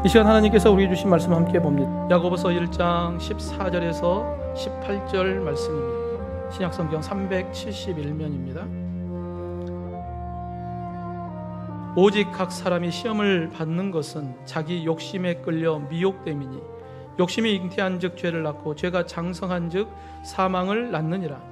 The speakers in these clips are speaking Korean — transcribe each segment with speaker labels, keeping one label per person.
Speaker 1: 이 시간 하나님께서 우리에게 주신 말씀 함께 봅니다. 야고보서 1장 14절에서 18절 말씀입니다. 신약성경 371면입니다. 오직 각 사람이 시험을 받는 것은 자기 욕심에 끌려 미혹됨이니 욕심이 잉태한 즉 죄를 낳고 죄가 장성한 즉 사망을 낳느니라.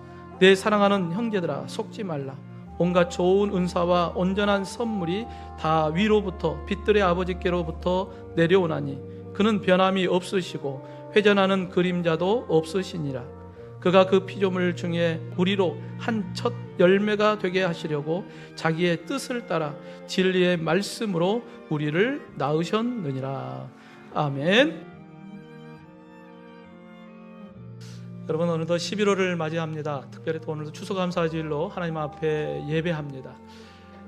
Speaker 1: 내 사랑하는 형제들아 속지 말라. 온갖 좋은 은사와 온전한 선물이 다 위로부터 빛들의 아버지께로부터 내려오나니 그는 변함이 없으시고 회전하는 그림자도 없으시니라. 그가 그 피조물 중에 우리로 한 첫 열매가 되게 하시려고 자기의 뜻을 따라 진리의 말씀으로 우리를 낳으셨느니라. 아멘. 여러분, 어느덧 11월을 맞이합니다. 특별히 또 오늘도 추수감사주일로 하나님 앞에 예배합니다.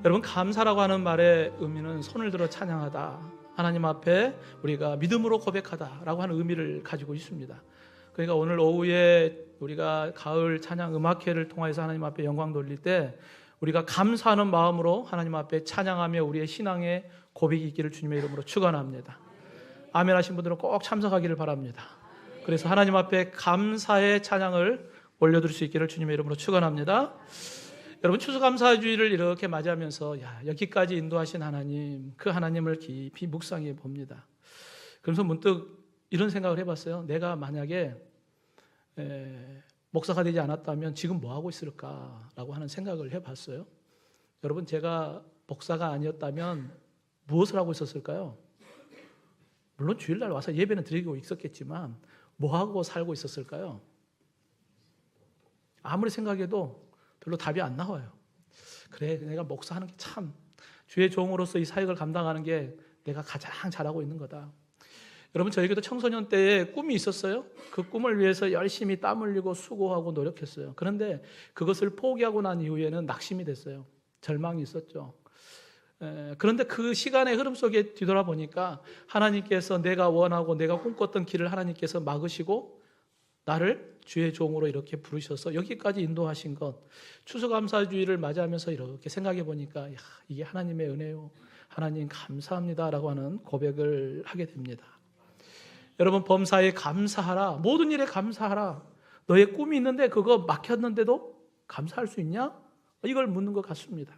Speaker 1: 여러분, 감사라고 하는 말의 의미는 손을 들어 찬양하다, 하나님 앞에 우리가 믿음으로 고백하다라고 하는 의미를 가지고 있습니다. 그러니까 오늘 오후에 우리가 가을 찬양 음악회를 통해서 하나님 앞에 영광 돌릴 때 우리가 감사하는 마음으로 하나님 앞에 찬양하며 우리의 신앙의 고백이 있기를 주님의 이름으로 축원합니다. 아멘 하신 분들은 꼭 참석하기를 바랍니다. 그래서 하나님 앞에 감사의 찬양을 올려드릴 수 있기를 주님의 이름으로 축원합니다. 여러분, 추수감사주의를 이렇게 맞이하면서 여기까지 인도하신 하나님, 그 하나님을 깊이 묵상해 봅니다. 그러면서 문득 이런 생각을 해봤어요. 내가 만약에 목사가 되지 않았다면 지금 뭐 하고 있을까라고 하는 생각을 해봤어요. 여러분, 제가 목사가 아니었다면 무엇을 하고 있었을까요? 물론 주일날 와서 예배는 드리고 있었겠지만 뭐 하고 살고 있었을까요? 아무리 생각해도 별로 답이 안 나와요. 그래, 내가 목사하는 게 참 주의 종으로서 이 사역을 감당하는 게 내가 가장 잘하고 있는 거다. 여러분, 저에게도 청소년 때에 꿈이 있었어요. 그 꿈을 위해서 열심히 땀 흘리고 수고하고 노력했어요. 그런데 그것을 포기하고 난 이후에는 낙심이 됐어요. 절망이 있었죠. 그런데 그 시간의 흐름 속에 뒤돌아보니까 하나님께서 내가 원하고 내가 꿈꿨던 길을 하나님께서 막으시고 나를 주의 종으로 이렇게 부르셔서 여기까지 인도하신 것, 추수감사주의를 맞이하면서 이렇게 생각해 보니까 이게 하나님의 은혜요, 하나님 감사합니다라고 하는 고백을 하게 됩니다. 여러분, 범사에 감사하라. 모든 일에 감사하라. 너의 꿈이 있는데 그거 막혔는데도 감사할 수 있냐? 이걸 묻는 것 같습니다.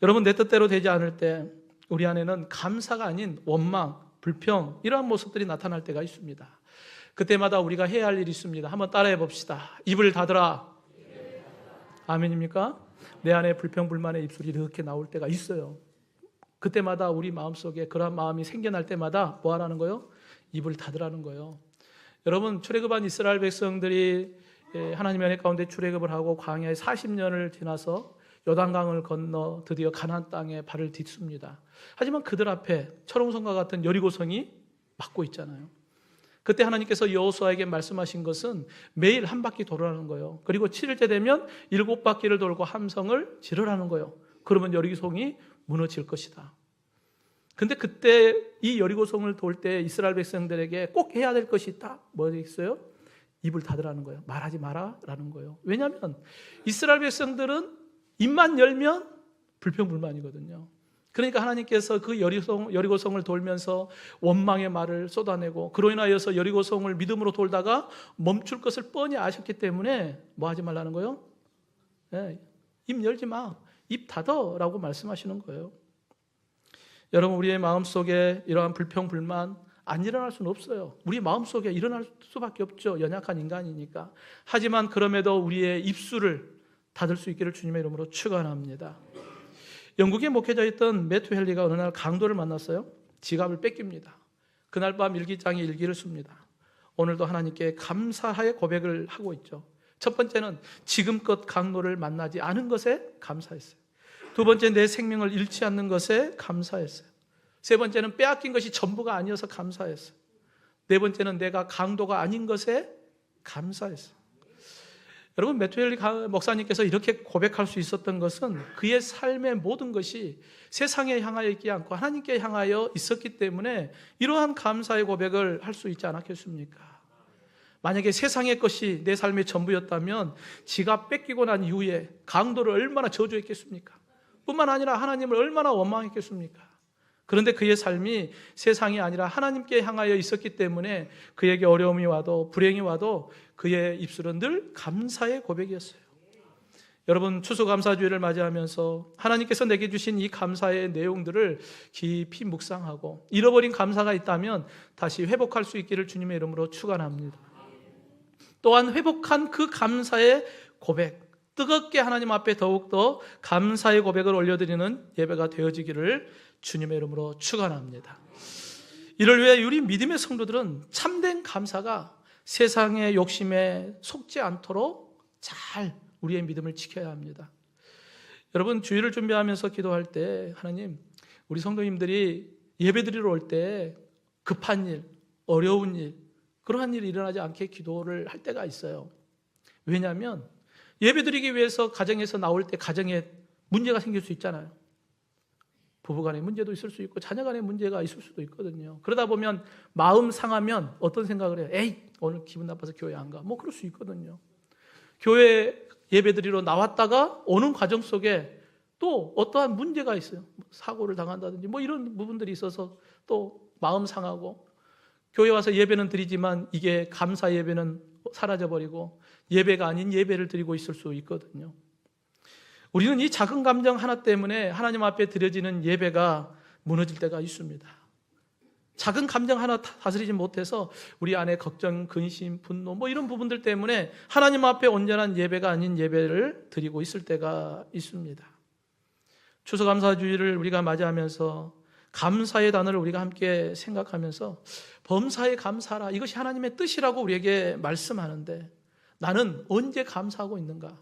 Speaker 1: 여러분, 내 뜻대로 되지 않을 때 우리 안에는 감사가 아닌 원망, 불평, 이러한 모습들이 나타날 때가 있습니다. 그때마다 우리가 해야 할 일이 있습니다. 한번 따라해 봅시다. 입을 닫으라. 아멘입니까? 내 안에 불평, 불만의 입술이 이렇게 나올 때가 있어요. 그때마다 우리 마음속에 그러한 마음이 생겨날 때마다 뭐 하라는 거예요? 입을 닫으라는 거예요. 여러분, 출애굽한 이스라엘 백성들이 하나님의 은혜 가운데 출애굽을 하고 광야에 40년을 지나서 요단강을 건너 드디어 가나안 땅에 발을 딛습니다. 하지만 그들 앞에 철옹성과 같은 여리고성이 막고 있잖아요. 그때 하나님께서 여호수아에게 말씀하신 것은 매일 한 바퀴 돌으라는 거예요. 그리고 7일째 되면 7바퀴를 돌고 함성을 지르라는 거예요. 그러면 여리고성이 무너질 것이다. 근데 그때 이 여리고성을 돌 때 이스라엘 백성들에게 꼭 해야 될 것이 있다. 뭐가 있어요? 입을 닫으라는 거예요. 말하지 마라라는 거예요. 왜냐하면 이스라엘 백성들은 입만 열면 불평불만이거든요. 그러니까 하나님께서 그 여리고성을 돌면서 원망의 말을 쏟아내고 그로 인하여서 여리고성을 믿음으로 돌다가 멈출 것을 뻔히 아셨기 때문에 뭐 하지 말라는 거예요? 입 열지 마. 입 닫아라고 말씀하시는 거예요. 여러분, 우리의 마음속에 이러한 불평, 불만 안 일어날 수는 없어요. 우리 마음속에 일어날 수밖에 없죠. 연약한 인간이니까. 하지만 그럼에도 우리의 입술을 닫을 수 있기를 주님의 이름으로 축원합니다. 영국에 목회자였던 매튜 헨리가 어느 날 강도를 만났어요. 지갑을 뺏깁니다. 그날 밤 일기장에 일기를 씁니다. 오늘도 하나님께 감사의 고백을 하고 있죠. 첫 번째는 지금껏 강도를 만나지 않은 것에 감사했어요. 두 번째, 내 생명을 잃지 않는 것에 감사했어요. 세 번째는 빼앗긴 것이 전부가 아니어서 감사했어요. 네 번째는 내가 강도가 아닌 것에 감사했어요. 여러분, 매튜 목사님께서 이렇게 고백할 수 있었던 것은 그의 삶의 모든 것이 세상에 향하여 있지 않고 하나님께 향하여 있었기 때문에 이러한 감사의 고백을 할 수 있지 않았겠습니까? 만약에 세상의 것이 내 삶의 전부였다면 지갑 뺏기고 난 이후에 강도를 얼마나 저주했겠습니까? 뿐만 아니라 하나님을 얼마나 원망했겠습니까? 그런데 그의 삶이 세상이 아니라 하나님께 향하여 있었기 때문에 그에게 어려움이 와도 불행이 와도 그의 입술은 늘 감사의 고백이었어요. 여러분, 추수감사주의를 맞이하면서 하나님께서 내게 주신 이 감사의 내용들을 깊이 묵상하고 잃어버린 감사가 있다면 다시 회복할 수 있기를 주님의 이름으로 축원합니다. 또한 회복한 그 감사의 고백, 뜨겁게 하나님 앞에 더욱더 감사의 고백을 올려드리는 예배가 되어지기를 주님의 이름으로 축원합니다. 이를 위해 우리 믿음의 성도들은 참된 감사가 세상의 욕심에 속지 않도록 잘 우리의 믿음을 지켜야 합니다. 여러분, 주일을 준비하면서 기도할 때 하나님, 우리 성도님들이 예배드리러 올 때 급한 일, 어려운 일, 그러한 일이 일어나지 않게 기도를 할 때가 있어요. 왜냐하면 예배드리기 위해서 가정에서 나올 때 가정에 문제가 생길 수 있잖아요. 부부간의 문제도 있을 수 있고 자녀간의 문제가 있을 수도 있거든요. 그러다 보면 마음 상하면 어떤 생각을 해요? 에이, 오늘 기분 나빠서 교회 안 가. 뭐 그럴 수 있거든요. 교회 예배드리러 나왔다가 오는 과정 속에 또 어떠한 문제가 있어요. 사고를 당한다든지 뭐 이런 부분들이 있어서 또 마음 상하고, 교회 와서 예배는 드리지만 이게 감사 예배는 사라져버리고 예배가 아닌 예배를 드리고 있을 수 있거든요. 우리는 이 작은 감정 하나 때문에 하나님 앞에 드려지는 예배가 무너질 때가 있습니다. 작은 감정 하나 다스리지 못해서 우리 안에 걱정, 근심, 분노 뭐 이런 부분들 때문에 하나님 앞에 온전한 예배가 아닌 예배를 드리고 있을 때가 있습니다. 추수감사주의를 우리가 맞이하면서 감사의 단어를 우리가 함께 생각하면서 범사에 감사하라, 이것이 하나님의 뜻이라고 우리에게 말씀하는데 나는 언제 감사하고 있는가?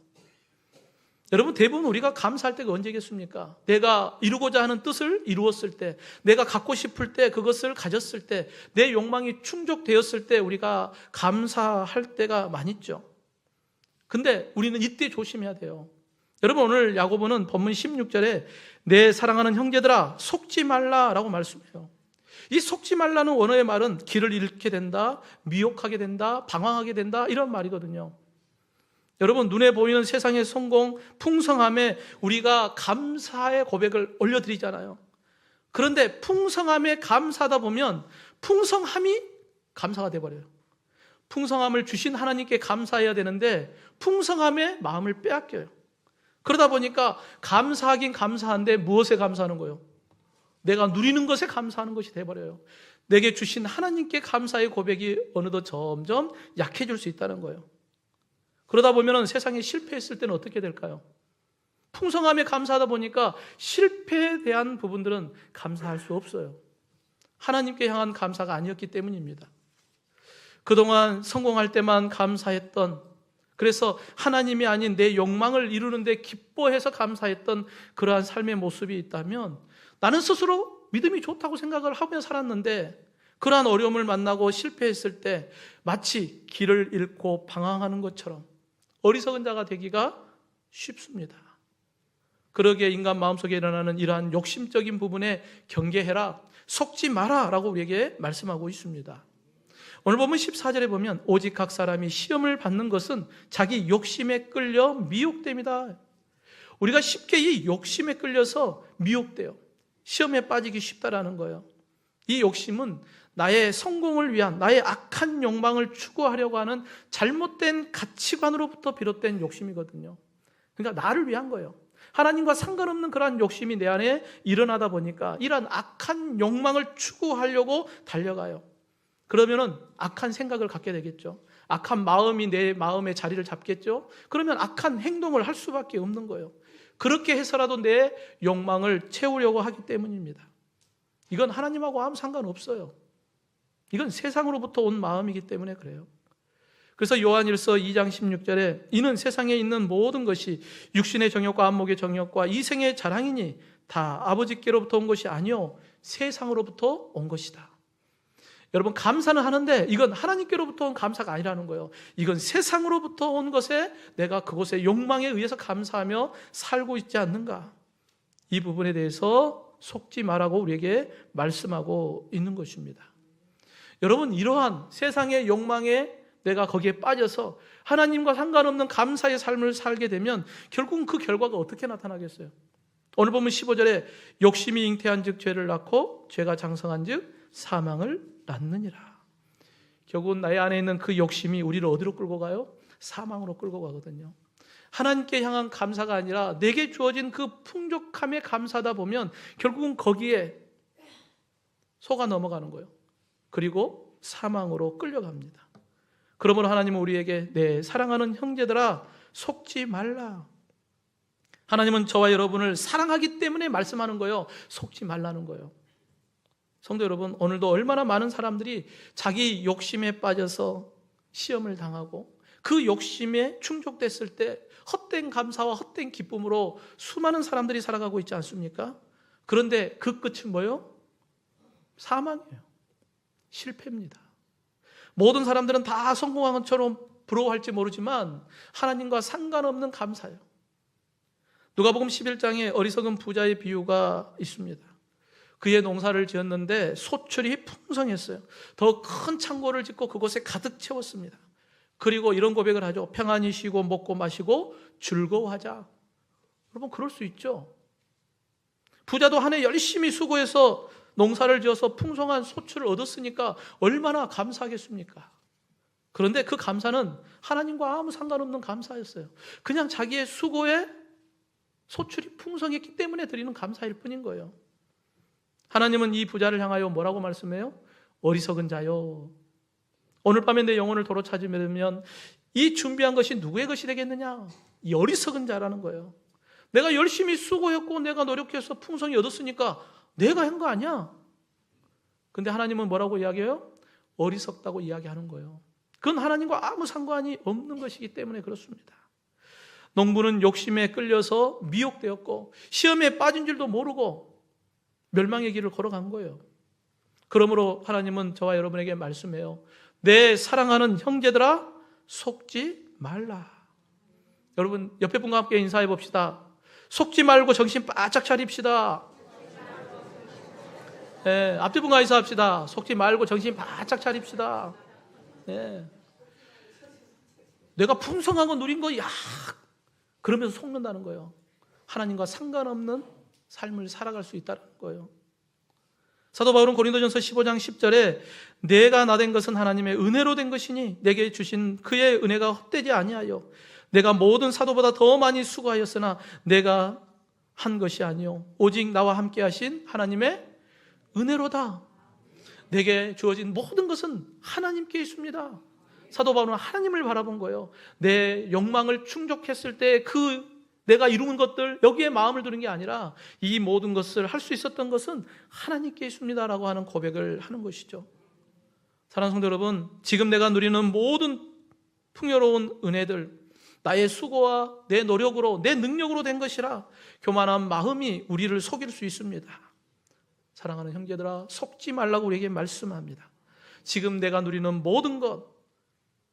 Speaker 1: 여러분, 대부분 우리가 감사할 때가 언제겠습니까? 내가 이루고자 하는 뜻을 이루었을 때, 내가 갖고 싶을 때, 그것을 가졌을 때, 내 욕망이 충족되었을 때 우리가 감사할 때가 많이 있죠. 근데 우리는 이때 조심해야 돼요. 여러분, 오늘 야고보는 본문 16절에 내 사랑하는 형제들아 속지 말라라고 말씀해요. 이 속지 말라는 원어의 말은 길을 잃게 된다, 미혹하게 된다, 방황하게 된다, 이런 말이거든요. 여러분, 눈에 보이는 세상의 성공, 풍성함에 우리가 감사의 고백을 올려드리잖아요. 그런데 풍성함에 감사하다 보면 풍성함이 감사가 돼버려요. 풍성함을 주신 하나님께 감사해야 되는데 풍성함에 마음을 빼앗겨요. 그러다 보니까 감사하긴 감사한데 무엇에 감사하는 거예요? 내가 누리는 것에 감사하는 것이 돼버려요. 내게 주신 하나님께 감사의 고백이 어느덧 점점 약해질 수 있다는 거예요. 그러다 보면 세상에 실패했을 때는 어떻게 될까요? 풍성함에 감사하다 보니까 실패에 대한 부분들은 감사할 수 없어요. 하나님께 향한 감사가 아니었기 때문입니다. 그동안 성공할 때만 감사했던, 그래서 하나님이 아닌 내 욕망을 이루는데 기뻐해서 감사했던 그러한 삶의 모습이 있다면 나는 스스로 믿음이 좋다고 생각을 하며 살았는데 그러한 어려움을 만나고 실패했을 때 마치 길을 잃고 방황하는 것처럼 어리석은 자가 되기가 쉽습니다. 그러기에 인간 마음속에 일어나는 이러한 욕심적인 부분에 경계해라, 속지 마라 라고 우리에게 말씀하고 있습니다. 오늘 보면 14절에 보면 오직 각 사람이 시험을 받는 것은 자기 욕심에 끌려 미혹됩니다. 우리가 쉽게 이 욕심에 끌려서 미혹돼요. 시험에 빠지기 쉽다라는 거예요. 이 욕심은 나의 성공을 위한, 나의 악한 욕망을 추구하려고 하는 잘못된 가치관으로부터 비롯된 욕심이거든요. 그러니까 나를 위한 거예요. 하나님과 상관없는 그러한 욕심이 내 안에 일어나다 보니까 이러한 악한 욕망을 추구하려고 달려가요. 그러면은 악한 생각을 갖게 되겠죠. 악한 마음이 내 마음에 자리를 잡겠죠. 그러면 악한 행동을 할 수밖에 없는 거예요. 그렇게 해서라도 내 욕망을 채우려고 하기 때문입니다. 이건 하나님하고 아무 상관없어요. 이건 세상으로부터 온 마음이기 때문에 그래요. 그래서 요한일서 2장 16절에 이는 세상에 있는 모든 것이 육신의 정욕과 안목의 정욕과 이생의 자랑이니 다 아버지께로부터 온 것이 아니요 세상으로부터 온 것이다. 여러분, 감사는 하는데 이건 하나님께로부터 온 감사가 아니라는 거예요. 이건 세상으로부터 온 것에 내가 그것의 욕망에 의해서 감사하며 살고 있지 않는가. 이 부분에 대해서 속지 말라고 우리에게 말씀하고 있는 것입니다. 여러분, 이러한 세상의 욕망에 내가 거기에 빠져서 하나님과 상관없는 감사의 삶을 살게 되면 결국은 그 결과가 어떻게 나타나겠어요? 오늘 보면 15절에 욕심이 잉태한 즉 죄를 낳고 죄가 장성한 즉 사망을 낳느니라. 결국은 나의 안에 있는 그 욕심이 우리를 어디로 끌고 가요? 사망으로 끌고 가거든요. 하나님께 향한 감사가 아니라 내게 주어진 그 풍족함에 감사하다 보면 결국은 거기에 속아 넘어가는 거예요. 그리고 사망으로 끌려갑니다. 그러므로 하나님은 우리에게 내 사랑하는 형제들아 속지 말라. 하나님은 저와 여러분을 사랑하기 때문에 말씀하는 거예요. 속지 말라는 거예요. 성도 여러분, 오늘도 얼마나 많은 사람들이 자기 욕심에 빠져서 시험을 당하고 그 욕심에 충족됐을 때 헛된 감사와 헛된 기쁨으로 수많은 사람들이 살아가고 있지 않습니까? 그런데 그 끝은 뭐예요? 사망이에요. 실패입니다. 모든 사람들은 다 성공한 것처럼 부러워할지 모르지만 하나님과 상관없는 감사예요. 누가복음 11장에 어리석은 부자의 비유가 있습니다. 그의 농사를 지었는데 소출이 풍성했어요. 더 큰 창고를 짓고 그곳에 가득 채웠습니다. 그리고 이런 고백을 하죠. 평안히 쉬고 먹고 마시고 즐거워하자. 여러분 그럴 수 있죠. 부자도 한 해 열심히 수고해서 농사를 지어서 풍성한 소출을 얻었으니까 얼마나 감사하겠습니까? 그런데 그 감사는 하나님과 아무 상관없는 감사였어요. 그냥 자기의 수고에 소출이 풍성했기 때문에 드리는 감사일 뿐인 거예요. 하나님은 이 부자를 향하여 뭐라고 말씀해요? 어리석은 자요. 오늘 밤에 내 영혼을 도로 찾으면 이 준비한 것이 누구의 것이 되겠느냐? 이 어리석은 자라는 거예요. 내가 열심히 수고했고 내가 노력해서 풍성히 얻었으니까 내가 한 거 아니야? 근데 하나님은 뭐라고 이야기해요? 어리석다고 이야기하는 거예요. 그건 하나님과 아무 상관이 없는 것이기 때문에 그렇습니다. 농부는 욕심에 끌려서 미혹되었고 시험에 빠진 줄도 모르고 멸망의 길을 걸어간 거예요. 그러므로 하나님은 저와 여러분에게 말씀해요. 내 사랑하는 형제들아 속지 말라. 여러분 옆에 분과 함께 인사해 봅시다. 속지 말고 정신 바짝 차립시다. 네, 앞뒤 분과 인사합시다. 속지 말고 정신 바짝 차립시다. 네. 내가 풍성한 거 누린 거, 그러면서 속는다는 거예요. 하나님과 상관없는 삶을 살아갈 수 있다는 거예요. 사도 바울은 고린도전서 15장 10절에 내가 나된 것은 하나님의 은혜로 된 것이니 내게 주신 그의 은혜가 헛되지 아니하여 내가 모든 사도보다 더 많이 수고하였으나 내가 한 것이 아니요 오직 나와 함께 하신 하나님의 은혜로다. 내게 주어진 모든 것은 하나님께 있습니다. 사도 바울은 하나님을 바라본 거예요. 내 욕망을 충족했을 때 그 내가 이룬 것들 여기에 마음을 두는 게 아니라 이 모든 것을 할 수 있었던 것은 하나님께 있습니다라고 하는 고백을 하는 것이죠. 사랑하는 성도 여러분, 지금 내가 누리는 모든 풍요로운 은혜들 나의 수고와 내 노력으로 내 능력으로 된 것이라 교만한 마음이 우리를 속일 수 있습니다. 사랑하는 형제들아 속지 말라고 우리에게 말씀합니다. 지금 내가 누리는 모든 것,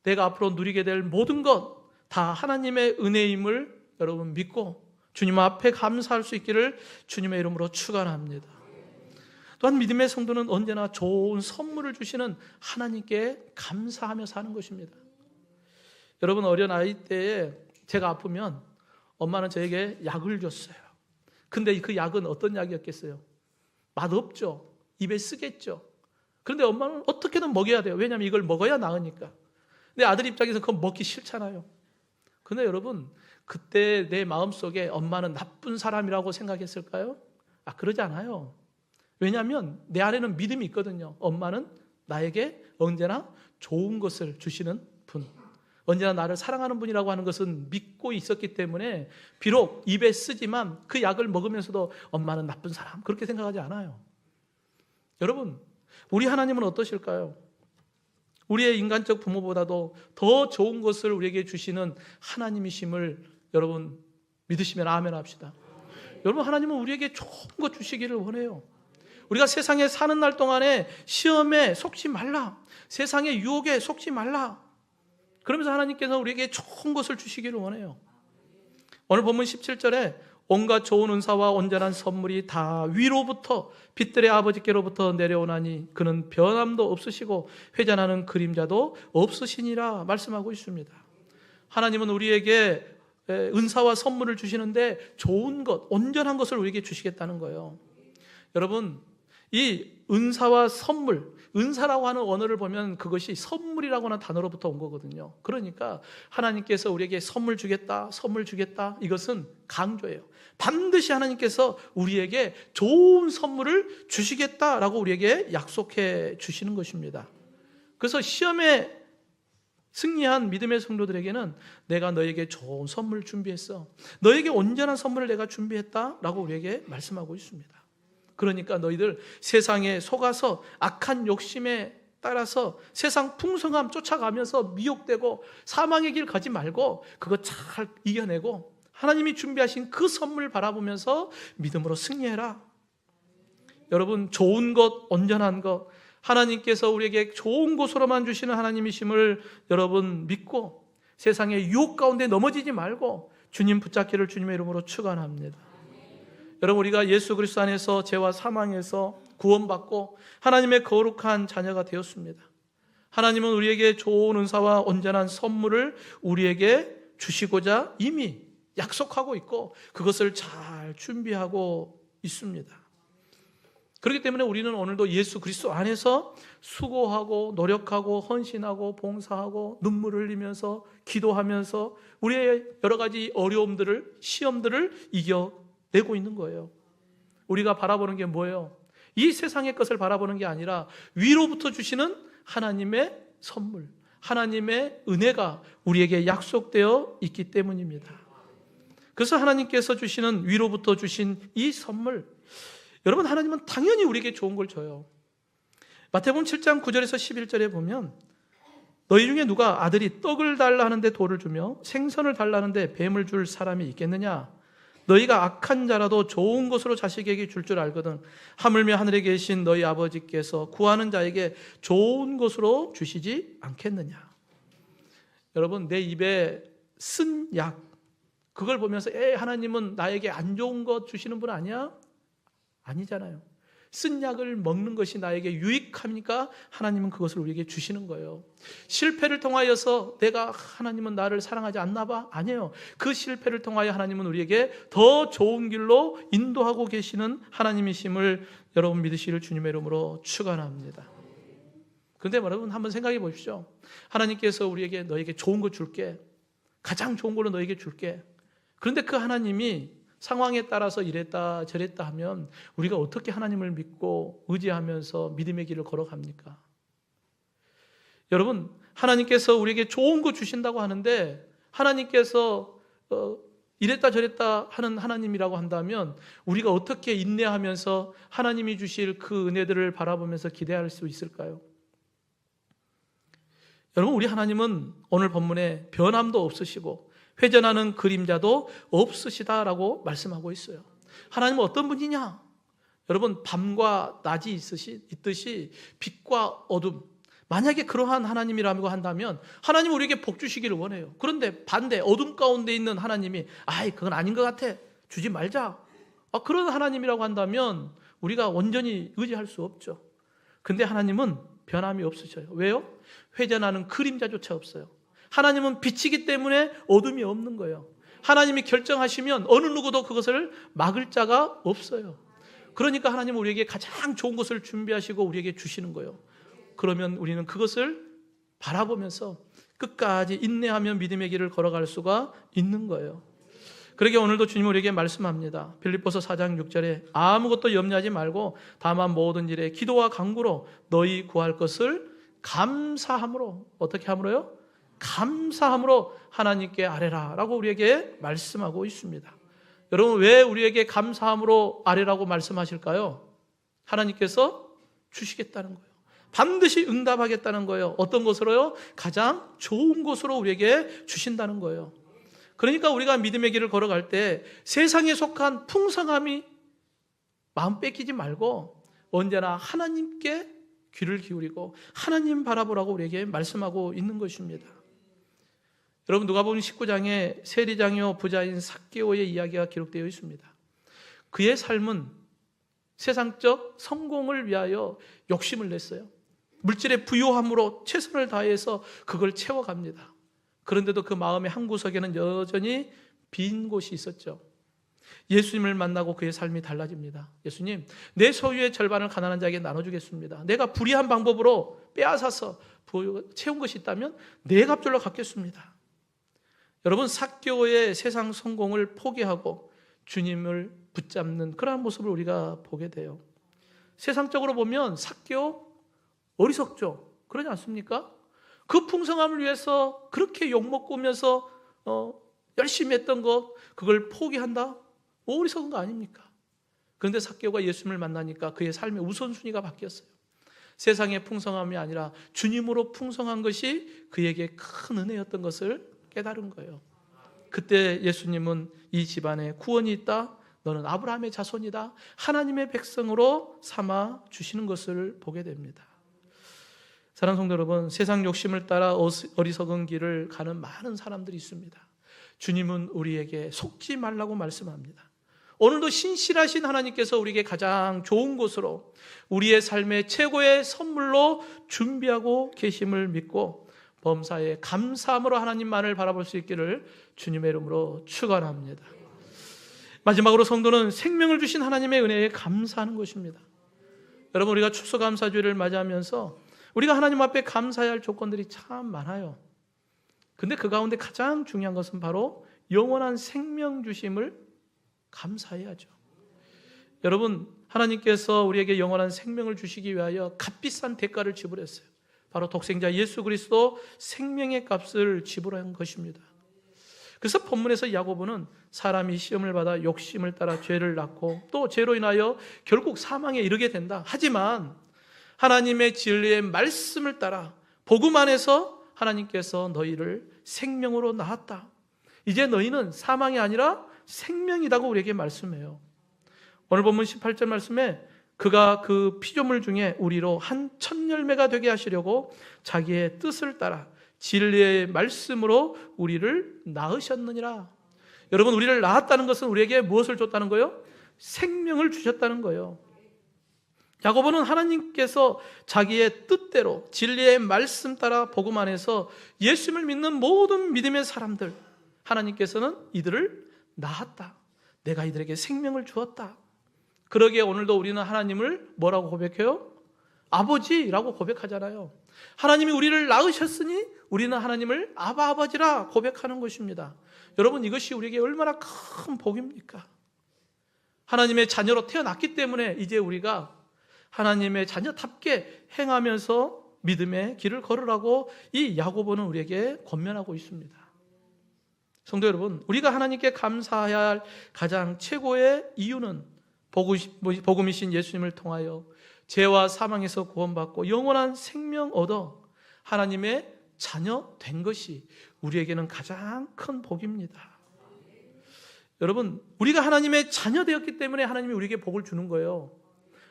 Speaker 1: 내가 앞으로 누리게 될 모든 것 다 하나님의 은혜임을 여러분 믿고 주님 앞에 감사할 수 있기를 주님의 이름으로 축원합니다. 또한 믿음의 성도는 언제나 좋은 선물을 주시는 하나님께 감사하며 사는 것입니다. 여러분 어린아이 때에 제가 아프면 엄마는 저에게 약을 줬어요. 근데 그 약은 어떤 약이었겠어요? 맛없죠. 입에 쓰겠죠. 그런데 엄마는 어떻게든 먹여야 돼요. 왜냐하면 이걸 먹어야 나으니까. 근데 아들 입장에서 그건 먹기 싫잖아요. 근데 여러분 그때 내 마음속에 엄마는 나쁜 사람이라고 생각했을까요? 그러지 않아요. 왜냐하면 내 안에는 믿음이 있거든요. 엄마는 나에게 언제나 좋은 것을 주시는 분, 언제나 나를 사랑하는 분이라고 하는 것은 믿고 있었기 때문에 비록 입에 쓰지만 그 약을 먹으면서도 엄마는 나쁜 사람 그렇게 생각하지 않아요. 여러분 우리 하나님은 어떠실까요? 우리의 인간적 부모보다도 더 좋은 것을 우리에게 주시는 하나님이심을 여러분 믿으시면 아멘 합시다. 여러분 하나님은 우리에게 좋은 것 주시기를 원해요. 우리가 세상에 사는 날 동안에 시험에 속지 말라, 세상의 유혹에 속지 말라, 그러면서 하나님께서 우리에게 좋은 것을 주시기를 원해요. 오늘 본문 17절에 온갖 좋은 은사와 온전한 선물이 다 위로부터 빛들의 아버지께로부터 내려오나니 그는 변함도 없으시고 회전하는 그림자도 없으시니라 말씀하고 있습니다. 하나님은 우리에게 은사와 선물을 주시는데 좋은 것, 온전한 것을 우리에게 주시겠다는 거예요. 여러분, 이 은사와 선물, 은사라고 하는 언어를 보면 그것이 선물이라고 하는 단어로부터 온 거거든요. 그러니까 하나님께서 우리에게 선물 주겠다, 선물 주겠다, 이것은 강조예요. 반드시 하나님께서 우리에게 좋은 선물을 주시겠다라고 우리에게 약속해 주시는 것입니다. 그래서 시험에 승리한 믿음의 성도들에게는 내가 너에게 좋은 선물을 준비했어, 너에게 온전한 선물을 내가 준비했다라고 우리에게 말씀하고 있습니다. 그러니까 너희들 세상에 속아서 악한 욕심에 따라서 세상 풍성함 쫓아가면서 미혹되고 사망의 길 가지 말고 그거 잘 이겨내고 하나님이 준비하신 그 선물 바라보면서 믿음으로 승리해라. 여러분, 좋은 것, 온전한 것, 하나님께서 우리에게 좋은 곳으로만 주시는 하나님이심을 여러분 믿고 세상의 유혹 가운데 넘어지지 말고 주님 붙잡기를 주님의 이름으로 축원합니다. 여러분, 우리가 예수 그리스도 안에서 죄와 사망에서 구원받고 하나님의 거룩한 자녀가 되었습니다. 하나님은 우리에게 좋은 은사와 온전한 선물을 우리에게 주시고자 이미 약속하고 있고 그것을 잘 준비하고 있습니다. 그렇기 때문에 우리는 오늘도 예수 그리스도 안에서 수고하고 노력하고 헌신하고 봉사하고 눈물을 흘리면서 기도하면서 우리의 여러 가지 어려움들을, 시험들을 이겨내고 있는 거예요. 우리가 바라보는 게 뭐예요? 이 세상의 것을 바라보는 게 아니라 위로부터 주시는 하나님의 선물, 하나님의 은혜가 우리에게 약속되어 있기 때문입니다. 그래서 하나님께서 주시는 위로부터 주신 이 선물, 여러분, 하나님은 당연히 우리에게 좋은 걸 줘요. 마태복음 7장 9절에서 11절에 보면 너희 중에 누가 아들이 떡을 달라 하는데 돌을 주며 생선을 달라 하는데 뱀을 줄 사람이 있겠느냐? 너희가 악한 자라도 좋은 것으로 자식에게 줄 줄 알거든 하물며 하늘에 계신 너희 아버지께서 구하는 자에게 좋은 것으로 주시지 않겠느냐? 여러분, 내 입에 쓴 약, 그걸 보면서 하나님은 나에게 안 좋은 것 주시는 분 아니야? 아니잖아요. 쓴 약을 먹는 것이 나에게 유익합니까? 하나님은 그것을 우리에게 주시는 거예요. 실패를 통하여서 내가 하나님은 나를 사랑하지 않나 봐? 아니에요. 그 실패를 통하여 하나님은 우리에게 더 좋은 길로 인도하고 계시는 하나님이심을 여러분 믿으시길 주님의 이름으로 축원합니다. 그런데 여러분, 한번 생각해 보십시오. 하나님께서 우리에게 너에게 좋은 거 줄게, 가장 좋은 걸로 너에게 줄게. 그런데 그 하나님이 상황에 따라서 이랬다 저랬다 하면 우리가 어떻게 하나님을 믿고 의지하면서 믿음의 길을 걸어갑니까? 여러분, 하나님께서 우리에게 좋은 거 주신다고 하는데 하나님께서 이랬다 저랬다 하는 하나님이라고 한다면 우리가 어떻게 인내하면서 하나님이 주실 그 은혜들을 바라보면서 기대할 수 있을까요? 여러분, 우리 하나님은 오늘 본문에 변함도 없으시고 회전하는 그림자도 없으시다라고 말씀하고 있어요. 하나님은 어떤 분이냐? 여러분, 밤과 낮이 있듯이 빛과 어둠, 만약에 그러한 하나님이라고 한다면 하나님은 우리에게 복 주시기를 원해요. 그런데 반대, 어둠 가운데 있는 하나님이 그건 아닌 것 같아, 주지 말자, 그런 하나님이라고 한다면 우리가 온전히 의지할 수 없죠. 근데 하나님은 변함이 없으셔요. 왜요? 회전하는 그림자조차 없어요. 하나님은 빛이기 때문에 어둠이 없는 거예요. 하나님이 결정하시면 어느 누구도 그것을 막을 자가 없어요. 그러니까 하나님은 우리에게 가장 좋은 것을 준비하시고 우리에게 주시는 거예요. 그러면 우리는 그것을 바라보면서 끝까지 인내하며 믿음의 길을 걸어갈 수가 있는 거예요. 그러게 오늘도 주님 우리에게 말씀합니다. 빌립보서 4장 6절에 아무것도 염려하지 말고 다만 모든 일에 기도와 간구로 너희 구할 것을 감사함으로, 어떻게 함으로요? 감사함으로 하나님께 아뢰라 라고 우리에게 말씀하고 있습니다. 여러분, 왜 우리에게 감사함으로 아뢰라고 말씀하실까요? 하나님께서 주시겠다는 거예요. 반드시 응답하겠다는 거예요. 어떤 것으로요? 가장 좋은 것으로 우리에게 주신다는 거예요. 그러니까 우리가 믿음의 길을 걸어갈 때 세상에 속한 풍성함이 마음 뺏기지 말고 언제나 하나님께 귀를 기울이고 하나님 바라보라고 우리에게 말씀하고 있는 것입니다. 여러분, 누가복음 19장에 세리장이요 부자인 삭개오의 이야기가 기록되어 있습니다. 그의 삶은 세상적 성공을 위하여 욕심을 냈어요. 물질의 부유함으로 최선을 다해서 그걸 채워갑니다. 그런데도 그 마음의 한 구석에는 여전히 빈 곳이 있었죠. 예수님을 만나고 그의 삶이 달라집니다. 예수님, 내 소유의 절반을 가난한 자에게 나눠주겠습니다. 내가 불의한 방법으로 빼앗아서 채운 것이 있다면 네 갑절로 갚겠습니다. 여러분, 삭개오의 세상 성공을 포기하고 주님을 붙잡는 그러한 모습을 우리가 보게 돼요. 세상적으로 보면 삭개오 어리석죠. 그러지 않습니까? 그 풍성함을 위해서 그렇게 욕먹으면서 열심히 했던 것, 그걸 포기한다? 어리석은 거 아닙니까? 그런데 삭개오가 예수님을 만나니까 그의 삶의 우선순위가 바뀌었어요. 세상의 풍성함이 아니라 주님으로 풍성한 것이 그에게 큰 은혜였던 것을 깨달은 거예요. 그때 예수님은 이 집안에 구원이 있다, 너는 아브라함의 자손이다, 하나님의 백성으로 삼아 주시는 것을 보게 됩니다. 사랑하는 성도 여러분, 세상 욕심을 따라 어리석은 길을 가는 많은 사람들이 있습니다. 주님은 우리에게 속지 말라고 말씀합니다. 오늘도 신실하신 하나님께서 우리에게 가장 좋은 곳으로, 우리의 삶의 최고의 선물로 준비하고 계심을 믿고 범사에 감사함으로 하나님만을 바라볼 수 있기를 주님의 이름으로 축원합니다. 마지막으로 성도는 생명을 주신 하나님의 은혜에 감사하는 것입니다. 여러분, 우리가 추수감사주일을 맞이하면서 우리가 하나님 앞에 감사해야 할 조건들이 참 많아요. 근데 그 가운데 가장 중요한 것은 바로 영원한 생명 주심을 감사해야죠. 여러분, 하나님께서 우리에게 영원한 생명을 주시기 위하여 값비싼 대가를 지불했어요. 바로 독생자 예수 그리스도 생명의 값을 지불한 것입니다. 그래서 본문에서 야고보는 사람이 시험을 받아 욕심을 따라 죄를 낳고 또 죄로 인하여 결국 사망에 이르게 된다. 하지만 하나님의 진리의 말씀을 따라 복음 안에서 하나님께서 너희를 생명으로 낳았다. 이제 너희는 사망이 아니라 생명이라고 우리에게 말씀해요. 오늘 본문 18절 말씀에 그가 그 피조물 중에 우리로 한 첫 열매가 되게 하시려고 자기의 뜻을 따라 진리의 말씀으로 우리를 낳으셨느니라. 여러분, 우리를 낳았다는 것은 우리에게 무엇을 줬다는 거예요? 생명을 주셨다는 거예요. 야고보는 하나님께서 자기의 뜻대로 진리의 말씀 따라 복음 안에서 예수님을 믿는 모든 믿음의 사람들, 하나님께서는 이들을 낳았다. 내가 이들에게 생명을 주었다. 그러기에 오늘도 우리는 하나님을 뭐라고 고백해요? 아버지라고 고백하잖아요. 하나님이 우리를 낳으셨으니 우리는 하나님을 아바 아버지라 고백하는 것입니다. 여러분, 이것이 우리에게 얼마나 큰 복입니까? 하나님의 자녀로 태어났기 때문에 이제 우리가 하나님의 자녀답게 행하면서 믿음의 길을 걸으라고 이 야고보는 우리에게 권면하고 있습니다. 성도 여러분, 우리가 하나님께 감사해야 할 가장 최고의 이유는 복음이신 예수님을 통하여 죄와 사망에서 구원받고 영원한 생명 얻어 하나님의 자녀 된 것이 우리에게는 가장 큰 복입니다. 여러분, 우리가 하나님의 자녀 되었기 때문에 하나님이 우리에게 복을 주는 거예요.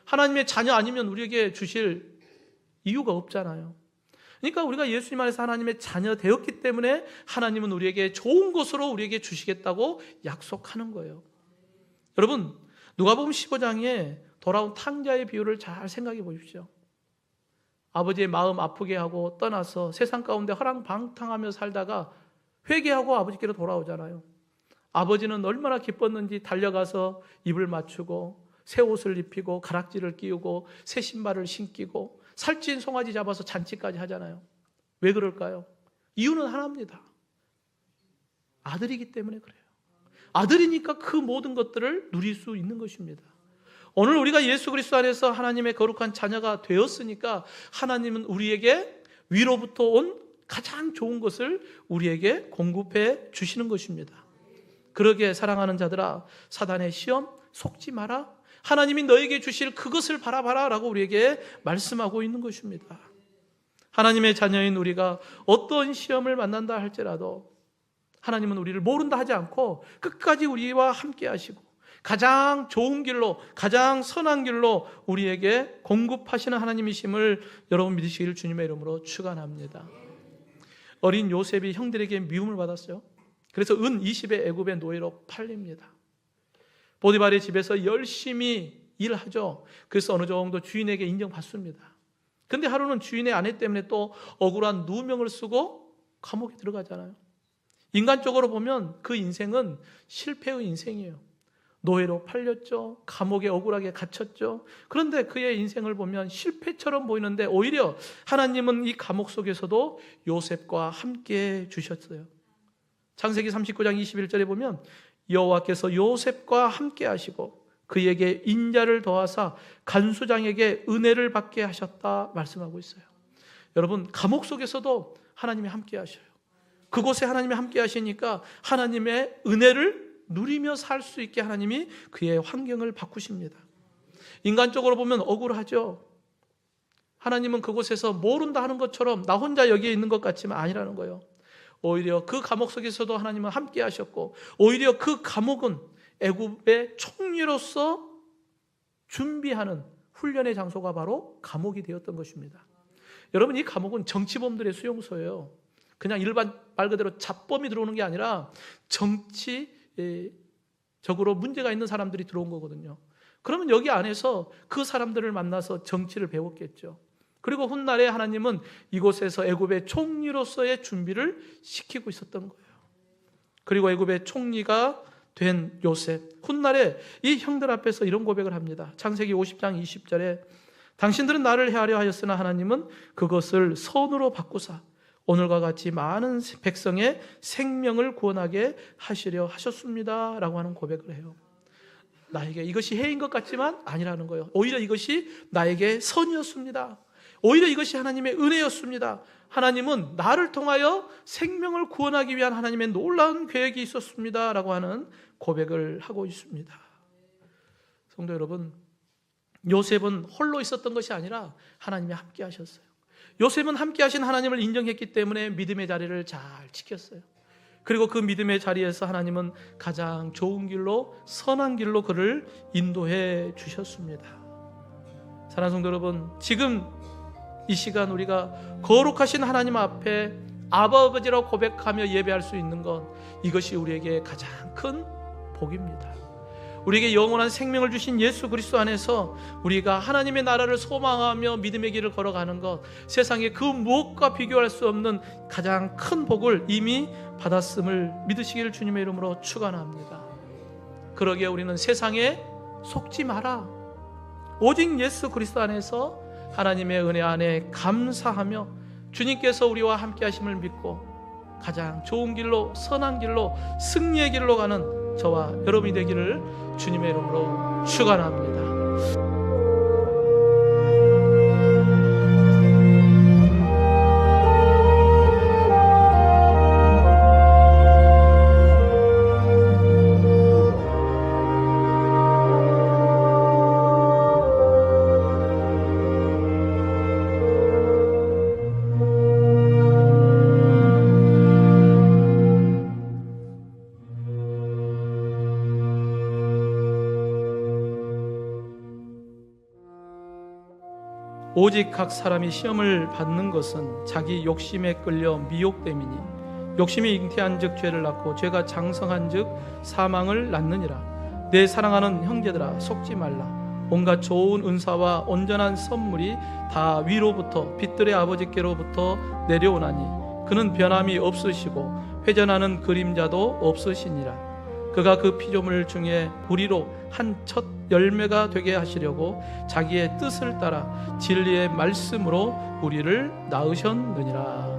Speaker 1: 하나님의 자녀 아니면 우리에게 주실 이유가 없잖아요. 그러니까 우리가 예수님 안에서 하나님의 자녀 되었기 때문에 하나님은 우리에게 좋은 것으로 우리에게 주시겠다고 약속하는 거예요. 여러분, 누가복음 15장에 돌아온 탕자의 비유를 잘 생각해 보십시오. 아버지의 마음 아프게 하고 떠나서 세상 가운데 허랑방탕하며 살다가 회개하고 아버지께로 돌아오잖아요. 아버지는 얼마나 기뻤는지 달려가서 입을 맞추고 새 옷을 입히고 가락지를 끼우고 새 신발을 신기고 살찐 송아지 잡아서 잔치까지 하잖아요. 왜 그럴까요? 이유는 하나입니다. 아들이기 때문에 그래요. 아들이니까 그 모든 것들을 누릴 수 있는 것입니다. 오늘 우리가 예수 그리스도 안에서 하나님의 거룩한 자녀가 되었으니까 하나님은 우리에게 위로부터 온 가장 좋은 것을 우리에게 공급해 주시는 것입니다. 그러기에 사랑하는 자들아, 사단의 시험 속지 마라. 하나님이 너에게 주실 그것을 바라봐라 라고 우리에게 말씀하고 있는 것입니다. 하나님의 자녀인 우리가 어떤 시험을 만난다 할지라도 하나님은 우리를 모른다 하지 않고 끝까지 우리와 함께 하시고 가장 좋은 길로, 가장 선한 길로 우리에게 공급하시는 하나님이심을 여러분 믿으시기를 주님의 이름으로 축원합니다. 어린 요셉이 형들에게 미움을 받았어요. 그래서 은 20의 애굽의 노예로 팔립니다. 보디발의 집에서 열심히 일하죠. 그래서 어느 정도 주인에게 인정받습니다. 근데 하루는 주인의 아내 때문에 또 억울한 누명을 쓰고 감옥에 들어가잖아요. 인간적으로 보면 그 인생은 실패의 인생이에요. 노예로 팔렸죠. 감옥에 억울하게 갇혔죠. 그런데 그의 인생을 보면 실패처럼 보이는데 오히려 하나님은 이 감옥 속에서도 요셉과 함께 주셨어요. 창세기 39장 21절에 보면 여호와께서 요셉과 함께 하시고 그에게 인자를 더하사 간수장에게 은혜를 받게 하셨다 말씀하고 있어요. 여러분, 감옥 속에서도 하나님이 함께 하셔요. 그곳에 하나님이 함께 하시니까 하나님의 은혜를 누리며 살 수 있게 하나님이 그의 환경을 바꾸십니다. 인간적으로 보면 억울하죠. 하나님은 그곳에서 모른다 하는 것처럼 나 혼자 여기에 있는 것 같지만 아니라는 거예요. 오히려 그 감옥 속에서도 하나님은 함께 하셨고, 오히려 그 감옥은 애굽의 총리로서 준비하는 훈련의 장소가 바로 감옥이 되었던 것입니다. 여러분, 이 감옥은 정치범들의 수용소예요. 그냥 일반 말 그대로 잡범이 들어오는 게 아니라 정치적으로 문제가 있는 사람들이 들어온 거거든요. 그러면 여기 안에서 그 사람들을 만나서 정치를 배웠겠죠. 그리고 훗날에 하나님은 이곳에서 애굽의 총리로서의 준비를 시키고 있었던 거예요. 그리고 애굽의 총리가 된 요셉, 훗날에 이 형들 앞에서 이런 고백을 합니다. 창세기 50장 20절에 당신들은 나를 해하려 하였으나 하나님은 그것을 선으로 바꾸사 오늘과 같이 많은 백성의 생명을 구원하게 하시려 하셨습니다 라고 하는 고백을 해요. 나에게 이것이 해인 것 같지만 아니라는 거예요. 오히려 이것이 나에게 선이었습니다. 오히려 이것이 하나님의 은혜였습니다. 하나님은 나를 통하여 생명을 구원하기 위한 하나님의 놀라운 계획이 있었습니다 라고 하는 고백을 하고 있습니다. 성도 여러분, 요셉은 홀로 있었던 것이 아니라 하나님이 함께 하셨어요. 요셉은 함께 하신 하나님을 인정했기 때문에 믿음의 자리를 잘 지켰어요. 그리고 그 믿음의 자리에서 하나님은 가장 좋은 길로, 선한 길로 그를 인도해 주셨습니다. 사랑하는 성도 여러분, 지금 이 시간 우리가 거룩하신 하나님 앞에 아버지라고 고백하며 예배할 수 있는 것, 이것이 우리에게 가장 큰 복입니다. 우리에게 영원한 생명을 주신 예수 그리스도 안에서 우리가 하나님의 나라를 소망하며 믿음의 길을 걸어가는 것, 세상에 그 무엇과 비교할 수 없는 가장 큰 복을 이미 받았음을 믿으시기를 주님의 이름으로 축원합니다. 그러기에 우리는 세상에 속지 마라. 오직 예수 그리스도 안에서 하나님의 은혜 안에 감사하며 주님께서 우리와 함께 하심을 믿고 가장 좋은 길로, 선한 길로, 승리의 길로 가는 저와 여러분이 되기를 주님의 이름으로 축원합니다. 오직 각 사람이 시험을 받는 것은 자기 욕심에 끌려 미혹됨이니 욕심이 잉태한즉 죄를 낳고 죄가 장성한즉 사망을 낳느니라. 내 사랑하는 형제들아, 속지 말라. 온갖 좋은 은사와 온전한 선물이 다 위로부터 빛들의 아버지께로부터 내려오나니 그는 변함이 없으시고 회전하는 그림자도 없으시니라. 그가 그 피조물 중에 우리로 한 첫 열매가 되게 하시려고 자기의 뜻을 따라 진리의 말씀으로 우리를 낳으셨느니라.